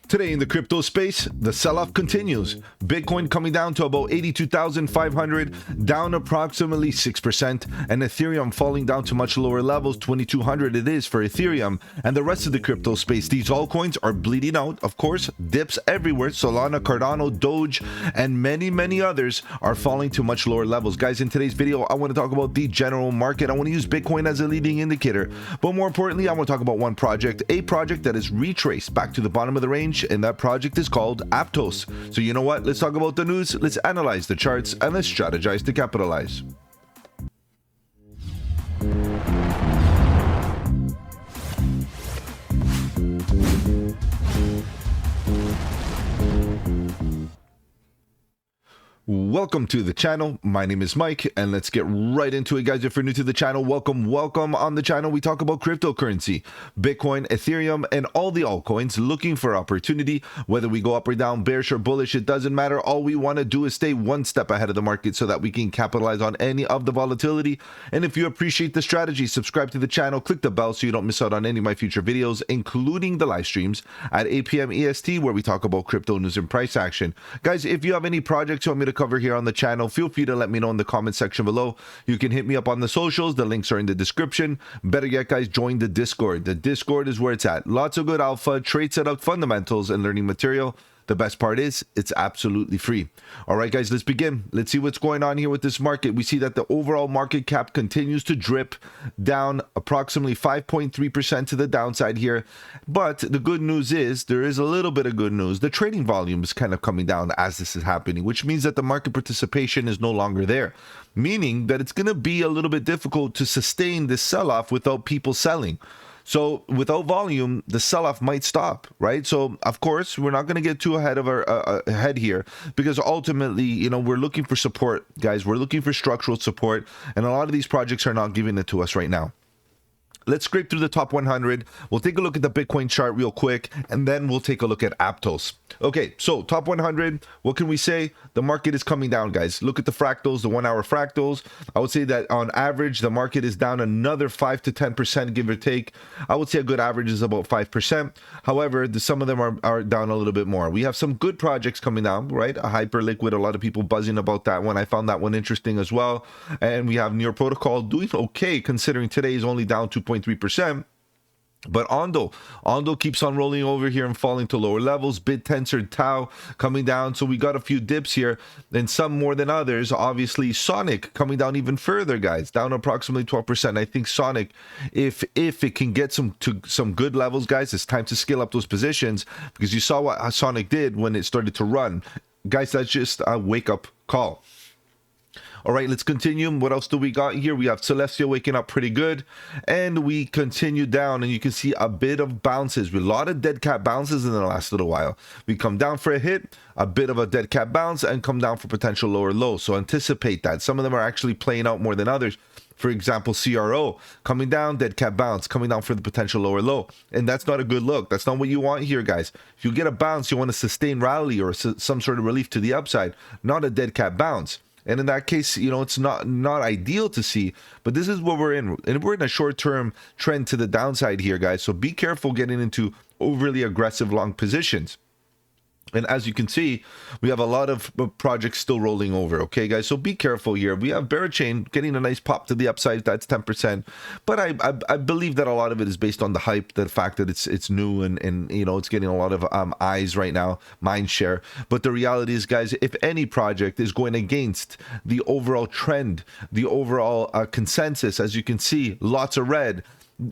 Today in the crypto space, the sell-off continues. Bitcoin coming down to about 82,500, down approximately 6%, and Ethereum falling down to much lower levels, 2,200 it is for Ethereum. And the rest of the crypto space, these altcoins are bleeding out. Of course, dips everywhere. Solana, Cardano, Doge, and many others are falling to much lower levels. Guys, in today's video, I want to talk about the general market. I want to use Bitcoin as a leading indicator. But more importantly, I want to talk about one project, a project that is retraced back to the bottom of the range, and that project is called Aptos. So you know what? Let's talk about the news, let's analyze the charts, and let's strategize to capitalize. Welcome to the channel. My name is Mike, and let's get right into it, guys. If you're new to the channel, welcome. On the channel, we talk about cryptocurrency, Bitcoin, Ethereum, and all the altcoins, looking for opportunity. Whether we go up or down, bearish or bullish, it doesn't matter. All we want to do is stay one step ahead of the market so that we can capitalize on any of the volatility. And if you appreciate the strategy, subscribe to the channel, click the bell so you don't miss out on any of my future videos, including the live streams at 8 p.m. EST, where we talk about crypto news and price action. Guys, if you have any projects you want me to cover here on the channel, feel free to let me know in the comment section below. You can hit me up on the socials. The links are in the description. Better yet, guys, join the Discord. The Discord is where it's at. Lots of good alpha, trade setup, fundamentals, and learning material. The best part is it's absolutely free. All right, guys, let's begin. Let's see what's going on here with this market. We see that the overall market cap continues to drip down approximately 5.3% to the downside here. But the good news is there is a little bit of good news. The trading volume is kind of coming down as this is happening, which means that the market participation is no longer there, meaning that it's going to be a little bit difficult to sustain this sell-off without people selling. So without volume, the sell-off might stop, right? So of course, we're not going to get too ahead of our head here, because ultimately, you know, we're looking for support, guys. We're looking for structural support, and a lot of these projects are not giving it to us right now. Let's scrape through the top 100. We'll take a look at the Bitcoin chart real quick, and then we'll take a look at Aptos. Okay, so top 100, what can we say? The market is coming down, guys. Look at the fractals, the 1 hour fractals. I would say that on average, the market is down another 5 to 10%, give or take. I would say a good average is about 5%. However, some of them are down a little bit more. We have some good projects coming down, right? A Hyperliquid, a lot of people buzzing about that one. I found that one interesting as well. And we have Near Protocol doing okay, considering today is only down 2.3%. But Ondo keeps on rolling over here and falling to lower levels. BitTensor, Tau coming down. So we got a few dips here, and some more than others. Obviously, Sonic coming down even further, guys, down approximately 12%. I think Sonic, if it can get some good levels, guys, it's time to scale up those positions, because you saw what Sonic did when it started to run. Guys, that's just a wake-up call. All right, let's continue. What else do we got here? We have Celestia waking up pretty good, and we continue down, and you can see a bit of bounces. A lot of dead cat bounces in the last little while. We come down for a hit, a bit of a dead cat bounce, and come down for potential lower low. So anticipate that. Some of them are actually playing out more than others. For example, CRO coming down, dead cat bounce, coming down for the potential lower low. And that's not a good look. That's not what you want here, guys. If you get a bounce, you want a sustained rally or some sort of relief to the upside, not a dead cat bounce. And in that case, you know, it's not ideal to see, but this is what we're in. And we're in a short-term trend to the downside here, guys. So be careful getting into overly aggressive long positions. And as you can see, we have a lot of projects still rolling over, okay, guys? So be careful here. We have Barachain getting a nice pop to the upside. That's 10%. But I believe that a lot of it is based on the hype, the fact that it's new and you know, it's getting a lot of eyes right now, mind share. But the reality is, guys, if any project is going against the overall trend, the overall consensus, as you can see, lots of red,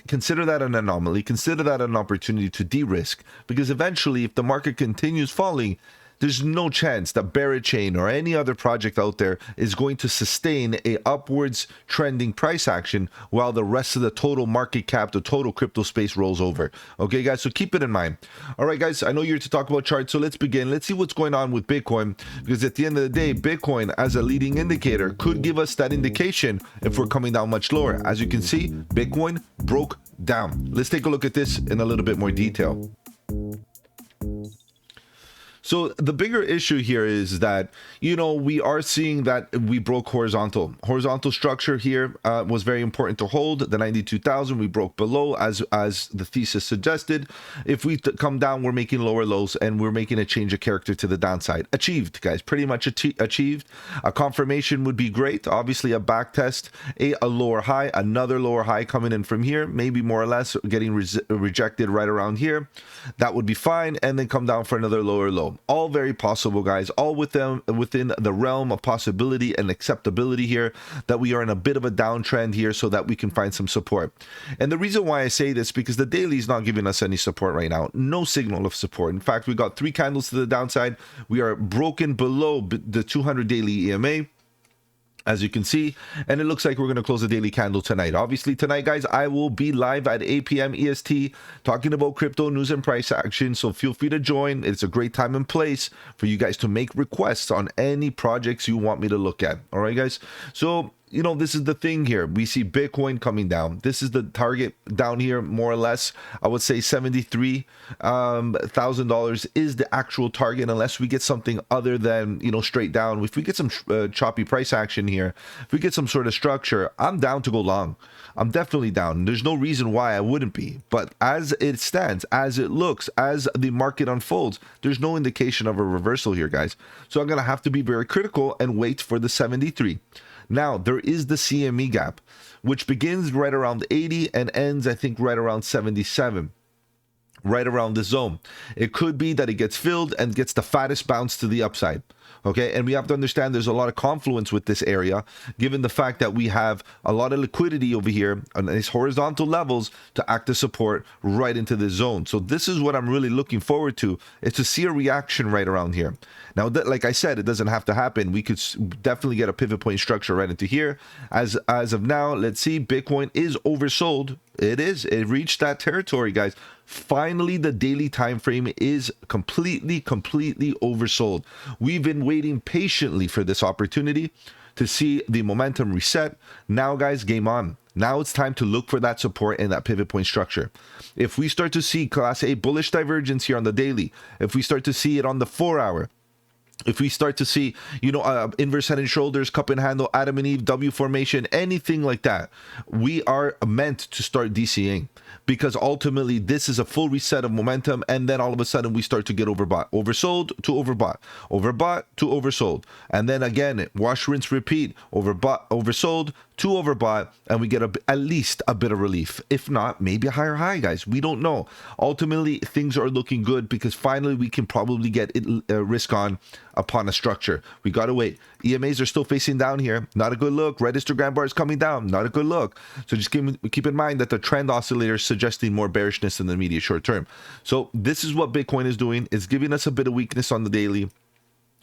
consider that an anomaly. Consider that an opportunity to de-risk, because eventually, if the market continues falling, there's no chance that Barachain or any other project out there is going to sustain a upwards trending price action while the rest of the total market cap, the total crypto space rolls over. Okay, guys, so keep it in mind. All right, guys, I know you're here to talk about charts, so let's begin. Let's see what's going on with Bitcoin, because at the end of the day, Bitcoin as a leading indicator could give us that indication if we're coming down much lower. As you can see, Bitcoin broke down. Let's take a look at this in a little bit more detail. So the bigger issue here is that, we are seeing that we broke horizontal structure here. Was very important to hold the 92,000. We broke below as the thesis suggested. If we come down, we're making lower lows and we're making a change of character to the downside. Achieved, guys, pretty much achieved. A confirmation would be great. Obviously a back test, a lower high, another lower high coming in from here, maybe more or less getting rejected right around here. That would be fine, and then come down for another lower low. All very possible, guys, all within the realm of possibility and acceptability here, that we are in a bit of a downtrend here so that we can find some support. And the reason why I say this, because the daily is not giving us any support right now. No signal of support. In fact, we got 3 candles to the downside. We are broken below the 200 daily EMA, as you can see, and it looks like we're going to close the daily candle tonight. Obviously tonight, guys, I will be live at 8 p.m. EST talking about crypto news and price action, so feel free to join. It's a great time and place for you guys to make requests on any projects you want me to look at. All right, guys, so this is the thing here. We see Bitcoin coming down. This is the target down here, more or less. I would say $73,000 is the actual target, unless we get something other than, straight down. If we get some choppy price action here, if we get some sort of structure, I'm down to go long. I'm definitely down. There's no reason why I wouldn't be. But as it stands, as it looks, as the market unfolds, there's no indication of a reversal here, guys. So I'm going to have to be very critical and wait for the 73. Now, there is the CME gap, which begins right around 80 and ends, I think, right around 77, right around the zone. It could be that it gets filled and gets the fattest bounce to the upside. Okay, and we have to understand there's a lot of confluence with this area, given the fact that we have a lot of liquidity over here on these horizontal levels to act as support right into this zone. So this is what I'm really looking forward to, is to see a reaction right around here. Now, like I said, it doesn't have to happen. We could definitely get a pivot point structure right into here. As of now, let's see, Bitcoin is oversold. It reached that territory, guys. Finally, the daily time frame is completely oversold. We've been waiting patiently for this opportunity to see the momentum reset. Now, guys, game on. Now it's time to look for that support in that pivot point structure. If we start to see class A bullish divergence here on the daily, if we start to see it on the 4-hour, if we start to see, inverse head and shoulders, cup and handle, Adam and Eve, W formation, anything like that, we are meant to start DCing, because ultimately this is a full reset of momentum, and then all of a sudden we start to get overbought, oversold to overbought, overbought to oversold, and then again, wash, rinse, repeat, overbought, oversold to overbought, and we get at least a bit of relief. If not, maybe a higher high, guys. We don't know. Ultimately, things are looking good, because finally we can probably get risk on upon a structure. We got to wait. EMAs are still facing down here. Not a good look. Red histogram bar is coming down. Not a good look. So just keep in mind that the trend oscillator is suggesting more bearishness in the immediate short term. So this is what Bitcoin is doing. It's giving us a bit of weakness on the daily.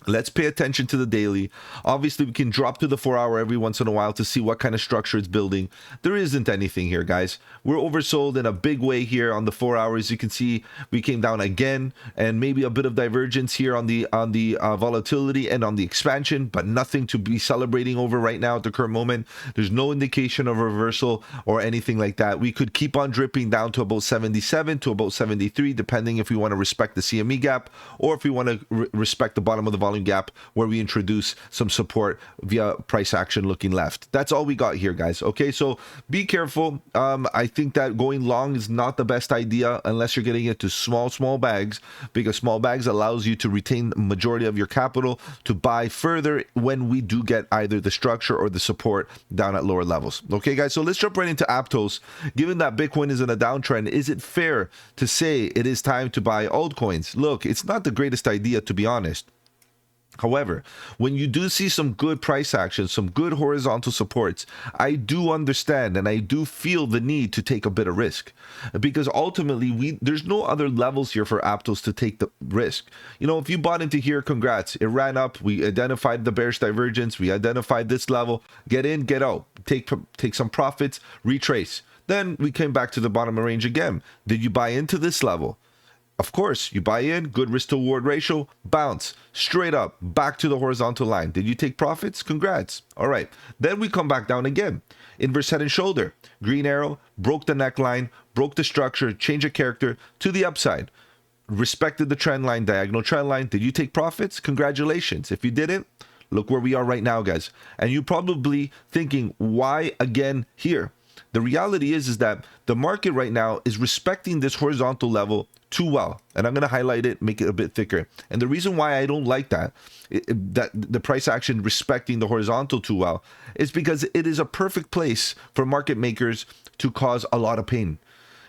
Let's pay attention to the daily. Obviously, we can drop to the 4-hour every once in a while to see what kind of structure it's building. There isn't anything here, guys. We're oversold in a big way here on the 4 hours. You can see we came down again, and maybe a bit of divergence here on the volatility and on the expansion, but nothing to be celebrating over right now at the current moment. There's no indication of a reversal or anything like that. We could keep on dripping down to about 77 to about 73, depending if we want to respect the CME gap or if we want to respect the bottom of the volume gap, where we introduce some support via price action looking left. That's all we got here, guys. Okay, so be careful. I think that going long is not the best idea unless you're getting into small bags, because small bags allows you to retain the majority of your capital to buy further when we do get either the structure or the support down at lower levels. Okay, guys, so let's jump right into Aptos. Given that Bitcoin is in a downtrend, is it fair to say it is time to buy altcoins? Look, it's not the greatest idea, to be honest. However, when you do see some good price action, some good horizontal supports, I do understand and I do feel the need to take a bit of risk, because ultimately there's no other levels here for Aptos to take the risk. If you bought into here, congrats. It ran up. We identified the bearish divergence. We identified this level. Get in, get out. Take some profits, retrace. Then we came back to the bottom of range again. Did you buy into this level? Of course, you buy in, good risk to reward ratio, bounce, straight up, back to the horizontal line. Did you take profits? Congrats. All right. Then we come back down again. Inverse head and shoulder, green arrow, broke the neckline, broke the structure, change of character to the upside. respected the trend line, diagonal trend line. Did you take profits? Congratulations. If you didn't, look where we are right now, guys. And you're probably thinking, why again here? The reality is that the market right now is respecting this horizontal level too well. And I'm going to highlight it, make it a bit thicker. And the reason why I don't like that the price action respecting the horizontal too well, is because it is a perfect place for market makers to cause a lot of pain.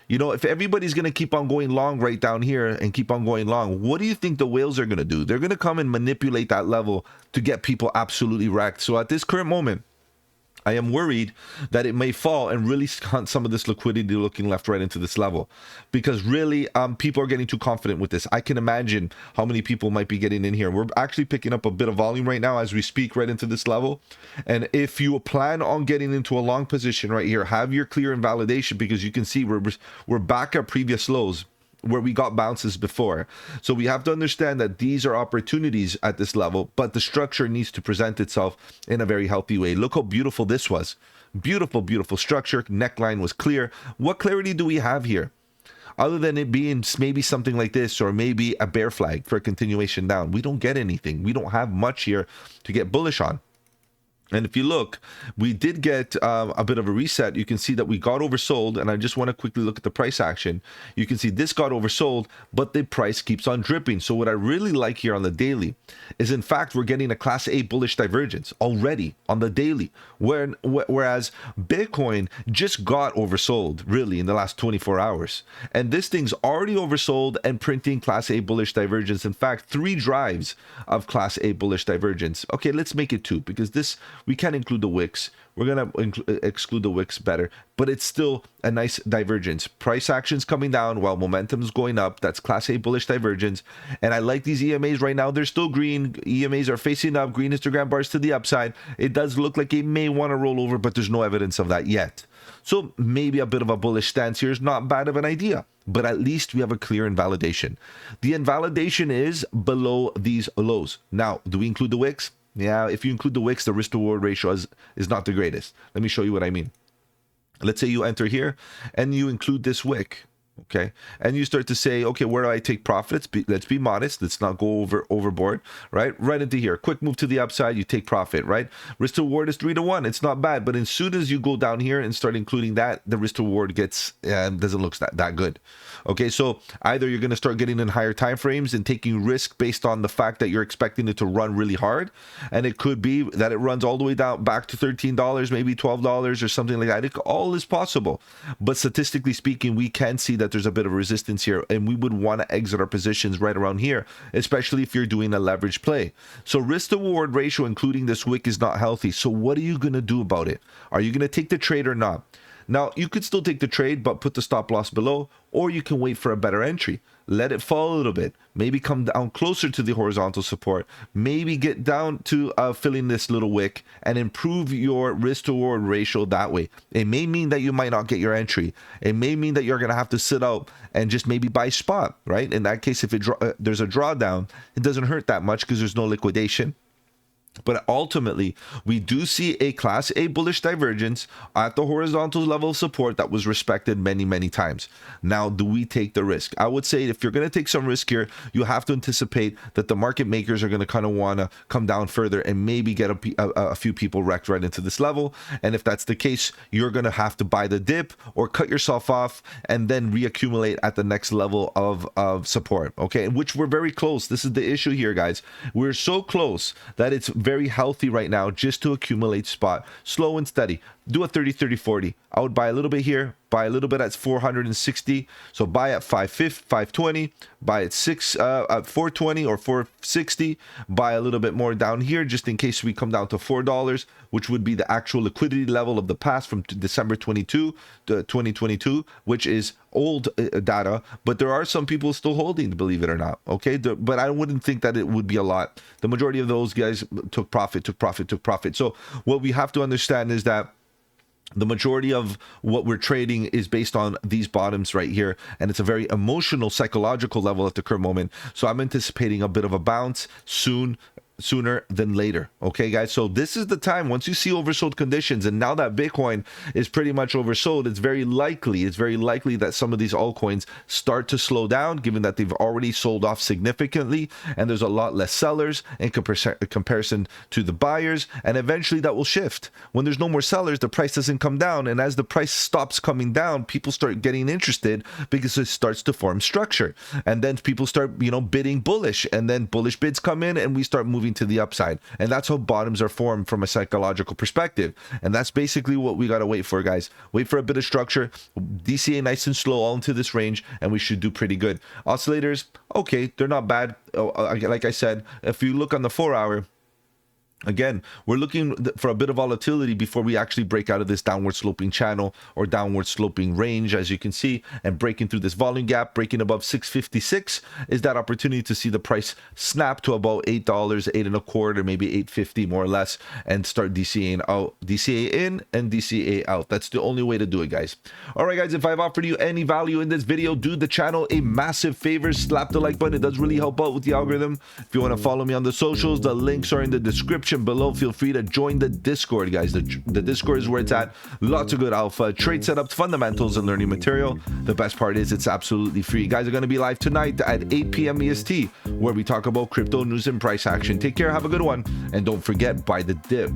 You know, if everybody's going to keep on going long right down here and keep on going long, what do you think the whales are going to do? They're going to come and manipulate that level to get people absolutely wrecked. So at this current moment, I am worried that it may fall and really hunt some of this liquidity looking left right into this level, because really people are getting too confident with this. I can imagine how many people might be getting in here. We're actually picking up a bit of volume right now as we speak right into this level. And if you plan on getting into a long position right here, have your clear invalidation, because you can see we're back at previous lows where we got bounces before. So we have to understand that these are opportunities at this level, but the structure needs to present itself in a very healthy way. Look how beautiful this was. Beautiful, beautiful structure. Neckline was clear. What clarity do we have here? Other than it being maybe something like this, or maybe a bear flag for a continuation down. We don't get anything. We don't have much here to get bullish on. And if you look, we did get a bit of a reset. You can see that we got oversold, and I just want to quickly look at the price action. You can see this got oversold, but the price keeps on dripping. So what I really like here on the daily is, in fact, we're getting a class A bullish divergence already on the daily, whereas Bitcoin just got oversold really in the last 24 hours. And this thing's already oversold and printing class A bullish divergence. In fact, 3 drives of class A bullish divergence. Okay, let's make it 2, because this, we can't include the wicks. We're going to exclude the wicks better, but it's still a nice divergence. Price action's coming down while momentum's going up. That's class A bullish divergence. And I like these EMAs right now. They're still green. EMAs are facing up, green histogram bars to the upside. It does look like it may want to roll over, but there's no evidence of that yet. So maybe a bit of a bullish stance here is not bad of an idea, but at least we have a clear invalidation. The invalidation is below these lows. Now, do we include the wicks? Yeah, if you include the wicks, the risk to reward ratio is not the greatest. Let me show you what I mean. Let's say you enter here and you include this wick. Okay, and you start to say, okay, where do I take profits? Let's be modest. Let's not go overboard, right? Right into here. Quick move to the upside, you take profit, right? Risk to reward is 3-1. It's not bad, but as soon as you go down here and start including that, the risk to reward gets doesn't look that good. Okay, so either you're going to start getting in higher time frames and taking risk based on the fact that you're expecting it to run really hard, and it could be that it runs all the way down back to $13, maybe $12 or something like that. All is possible, but statistically speaking, we can see that there's a bit of resistance here, and we would want to exit our positions right around here, especially if you're doing a leverage play. So risk to reward ratio, including this wick, is not healthy. So what are you going to do about it? Are you going to take the trade or not? Now, you could still take the trade, but put the stop loss below, or you can wait for a better entry. Let it fall a little bit, maybe come down closer to the horizontal support, maybe get down to filling this little wick and improve your risk to reward ratio that way. It may mean that you might not get your entry. It may mean that you're going to have to sit out and just maybe buy spot, right? In that case, if there's a drawdown, it doesn't hurt that much because there's no liquidation. But ultimately, we do see a class A bullish divergence at the horizontal level of support that was respected many, many times. Now, do we take the risk? I would say if you're going to take some risk here, you have to anticipate that the market makers are going to kind of want to come down further and maybe get a few people wrecked right into this level. And if that's the case, you're going to have to buy the dip or cut yourself off and then reaccumulate at the next level of support, okay? Which we're very close. This is the issue here, guys. We're so close that it's very healthy right now just to accumulate spot, slow and steady. Do a 30-30-40. I would buy a little bit here, buy a little bit at 460. So buy at 520, buy at 420 or 460, buy a little bit more down here just in case we come down to $4, which would be the actual liquidity level of the past from December 22 to 2022, which is old data, but there are some people still holding, believe it or not. Okay, but I wouldn't think that it would be a lot. The majority of those guys took profit. So what we have to understand is that the majority of what we're trading is based on these bottoms right here, and it's a very emotional, psychological level at the current moment. So I'm anticipating a bit of a bounce soon, sooner than later. Okay, guys, so this is the time. Once you see oversold conditions, and now that Bitcoin is pretty much oversold, it's very likely that some of these altcoins start to slow down, given that they've already sold off significantly and there's a lot less sellers in comparison to the buyers, and eventually that will shift. When there's no more sellers, the price doesn't come down, and as the price stops coming down, people start getting interested because it starts to form structure, and then people start, you know, bidding bullish, and then bullish bids come in and we start moving to the upside. And that's how bottoms are formed from a psychological perspective, and that's basically what we got to wait for, guys. Wait for a bit of structure, DCA nice and slow all into this range, and we should do pretty good. Oscillators, okay, they're not bad. Like I said, if you look on the 4-hour, again, we're looking for a bit of volatility before we actually break out of this downward sloping channel or downward sloping range, as you can see, and breaking through this volume gap, breaking above 656 is that opportunity to see the price snap to about $8, $8.25, maybe $8.50 more or less, and start DCAing out, DCA in and DCA out. That's the only way to do it, guys. All right, guys, if I've offered you any value in this video, do the channel a massive favor, slap the like button. It does really help out with the algorithm. If you want to follow me on the socials, the links are in the description below. Feel free to join the Discord, guys. The Discord is where it's at. Lots of good alpha, trade setups, fundamentals, and learning material. The best part is it's absolutely free. Guys are going to be live tonight at 8 p.m. EST, where we talk about crypto news and price action. Take care, have a good one, and don't forget, buy the dip.